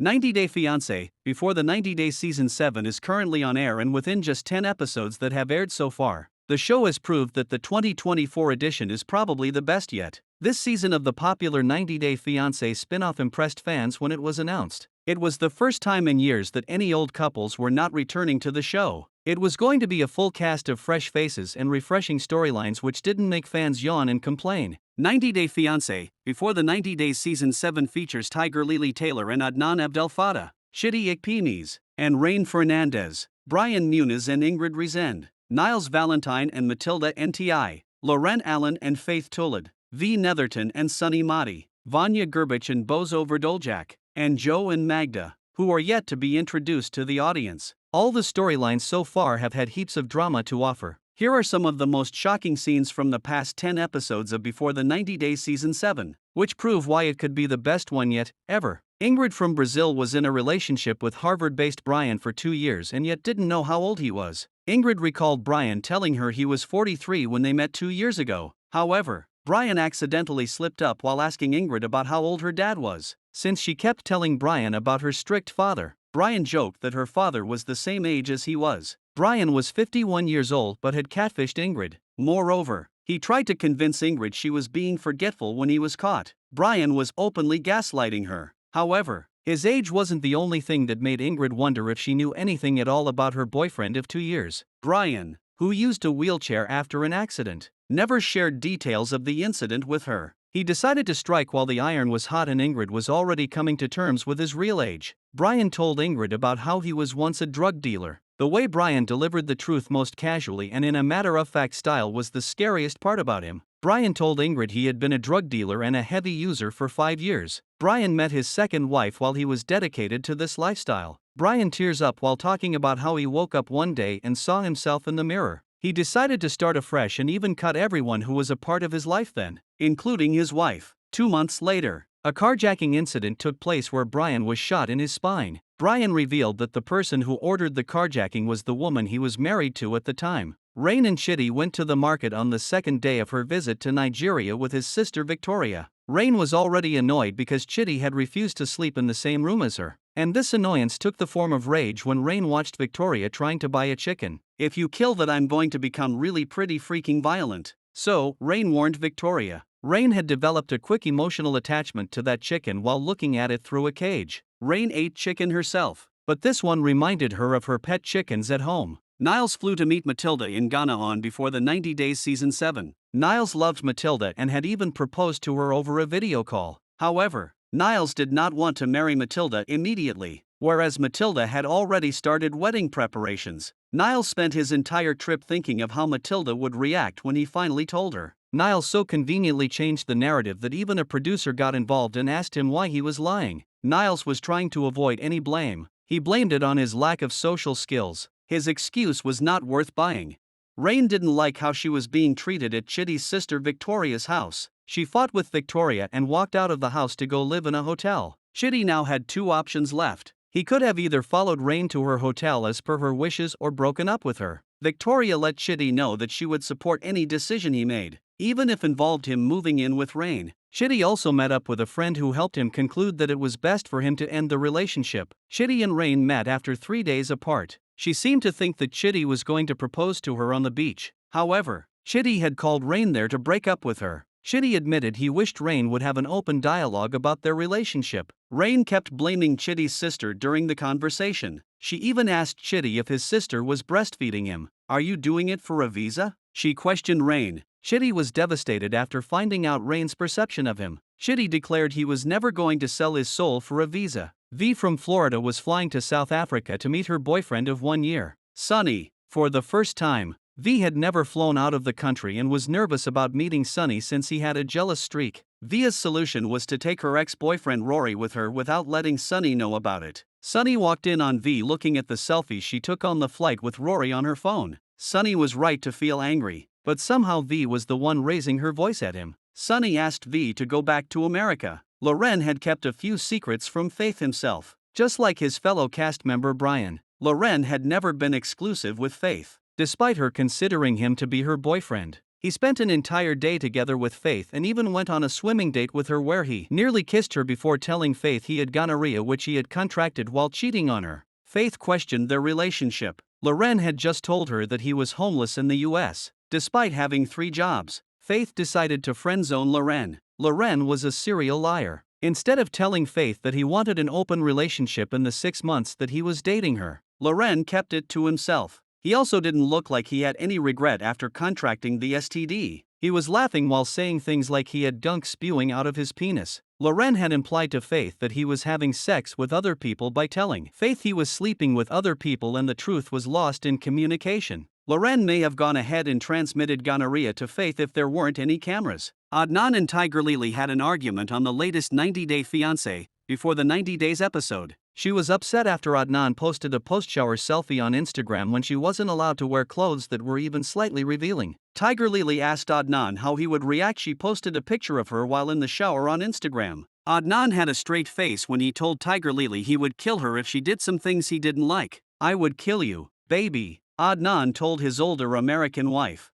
90 Day Fiancé, before the 90 Day Season 7 is currently on air, and within just 10 episodes that have aired so far, the show has proved that the 2024 edition is probably the best yet. This season of the popular 90 Day Fiancé spin-off impressed fans when it was announced. It was the first time in years that any old couples were not returning to the show. It was going to be a full cast of fresh faces and refreshing storylines, which didn't make fans yawn and complain. 90 Day Fiancé, before the 90 Days Season 7 features Tiger Lily Taylor and Adnan Abdel Fattah, Chidi Ikpemes, and Rain Fernandez, Brian Muniz and Ingrid Resende, Niles Valentine and Matilda Nti, Lauren Allen and Faith Tulad, V. Netherton and Sunny Mahdi, Vanya Gerbich and Bozo Verdoljak, and Joe and Magda, who are yet to be introduced to the audience. All the storylines so far have had heaps of drama to offer. Here are some of the most shocking scenes from the past 10 episodes of Before the 90 Days Season 7, which prove why it could be the best one yet, ever. Ingrid from Brazil was in a relationship with Harvard-based Brian for 2 years and yet didn't know how old he was. Ingrid recalled Brian telling her he was 43 when they met 2 years ago. However, Brian accidentally slipped up while asking Ingrid about how old her dad was. Since she kept telling Brian about her strict father, Brian joked that her father was the same age as he was. Brian was 51 years old but had catfished Ingrid. Moreover, he tried to convince Ingrid she was being forgetful when he was caught. Brian was openly gaslighting her. However, his age wasn't the only thing that made Ingrid wonder if she knew anything at all about her boyfriend of 2 years. Brian, who used a wheelchair after an accident, never shared details of the incident with her. He decided to strike while the iron was hot and Ingrid was already coming to terms with his real age. Brian told Ingrid about how he was once a drug dealer. The way Brian delivered the truth most casually and in a matter-of-fact style was the scariest part about him. Brian told Ingrid he had been a drug dealer and a heavy user for 5 years. Brian met his second wife while he was dedicated to this lifestyle. Brian tears up while talking about how he woke up one day and saw himself in the mirror. He decided to start afresh and even cut everyone who was a part of his life then, including his wife. 2 months later, a carjacking incident took place where Brian was shot in his spine. Brian revealed that the person who ordered the carjacking was the woman he was married to at the time. Rain and Chidi went to the market on the second day of her visit to Nigeria with his sister Victoria. Rain was already annoyed because Chidi had refused to sleep in the same room as her, and this annoyance took the form of rage when Rain watched Victoria trying to buy a chicken. "If you kill that, I'm going to become really pretty freaking violent." So, Rain warned Victoria. Rain had developed a quick emotional attachment to that chicken while looking at it through a cage. Rain ate chicken herself, but this one reminded her of her pet chickens at home. Niles flew to meet Matilda in Ghana on Before the 90 Days Season 7. Niles loved Matilda and had even proposed to her over a video call. However, Niles did not want to marry Matilda immediately, whereas Matilda had already started wedding preparations. Niles spent his entire trip thinking of how Matilda would react when he finally told her. Niles so conveniently changed the narrative that even a producer got involved and asked him why he was lying. Niles was trying to avoid any blame. He blamed it on his lack of social skills. His excuse was not worth buying. Rain didn't like how she was being treated at Chidi's sister Victoria's house. She fought with Victoria and walked out of the house to go live in a hotel. Chidi now had 2 options left. He could have either followed Rain to her hotel as per her wishes or broken up with her. Victoria let Chidi know that she would support any decision he made, even if involved him moving in with Rain. Chidi also met up with a friend who helped him conclude that it was best for him to end the relationship. Chidi and Rain met after 3 days apart. She seemed to think that Chidi was going to propose to her on the beach. However, Chidi had called Rain there to break up with her. Chidi admitted he wished Rain would have an open dialogue about their relationship. Rain kept blaming Chidi's sister during the conversation. She even asked Chidi if his sister was breastfeeding him. "Are you doing it for a visa?" she questioned Rain. Chidi was devastated after finding out Rain's perception of him. Chidi declared he was never going to sell his soul for a visa. V from Florida was flying to South Africa to meet her boyfriend of 1 year. Sunny. For the first time, V had never flown out of the country and was nervous about meeting Sunny since he had a jealous streak. Via's solution was to take her ex-boyfriend Rory with her without letting Sunny know about it. Sunny walked in on V looking at the selfies she took on the flight with Rory on her phone. Sunny was right to feel angry, but somehow V was the one raising her voice at him. Sunny asked V to go back to America. Loren had kept a few secrets from Faith himself. Just like his fellow cast member Brian, Loren had never been exclusive with Faith, despite her considering him to be her boyfriend. He spent an entire day together with Faith and even went on a swimming date with her where he nearly kissed her before telling Faith he had gonorrhea, which he had contracted while cheating on her. Faith questioned their relationship. Loren had just told her that he was homeless in the US. Despite having 3 jobs, Faith decided to friendzone Loren. Loren was a serial liar. Instead of telling Faith that he wanted an open relationship in the 6 months that he was dating her, Loren kept it to himself. He also didn't look like he had any regret after contracting the STD. He was laughing while saying things like he had gunk spewing out of his penis. Loren had implied to Faith that he was having sex with other people by telling Faith he was sleeping with other people, and the truth was lost in communication. Loren may have gone ahead and transmitted gonorrhea to Faith if there weren't any cameras. Adnan and Tiger Lily had an argument on the latest 90-Day Fiancé before the 90 Days episode. She was upset after Adnan posted a post-shower selfie on Instagram when she wasn't allowed to wear clothes that were even slightly revealing. Tiger Lily asked Adnan how he would react. She posted a picture of her while in the shower on Instagram. Adnan had a straight face when he told Tiger Lily he would kill her if she did some things he didn't like. "I would kill you, baby," Adnan told his older American wife.